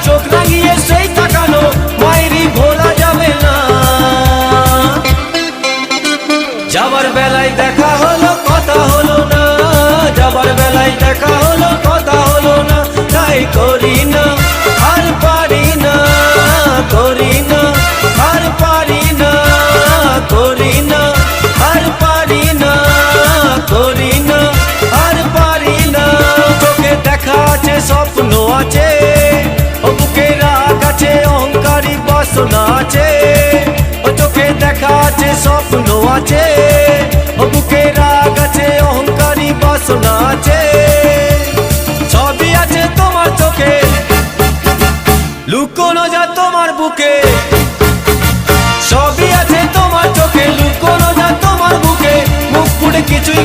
চোখ রাঙিয়ে সেই তাকানো মায়েরই ভোলা যাবে না। যাবার বেলায় দেখা হলো কথা হলো না, যাবার বেলায় দেখা হলো কথা হলো না। তাই করি না আর পারি না, করি না আর পারি না, করি না আর পারি না, করি না আর পারি না। চোখে দেখা আছে স্বপ্ন আছে, ও বুকে রাগ আছে অহংকারী বাসনা আছে। ও চোখে দেখা আছে স্বপ্ন আছে, ও বুকে রাগ আছে অহংকারী বাসনা আছে। সবই আছে তোমার চোখে, লুকোনো যা তোমার বুকে। সবই আছে তোমার চোখে, লুকোনো যা তোমার বুকে। মুখ ফুটে কিছুই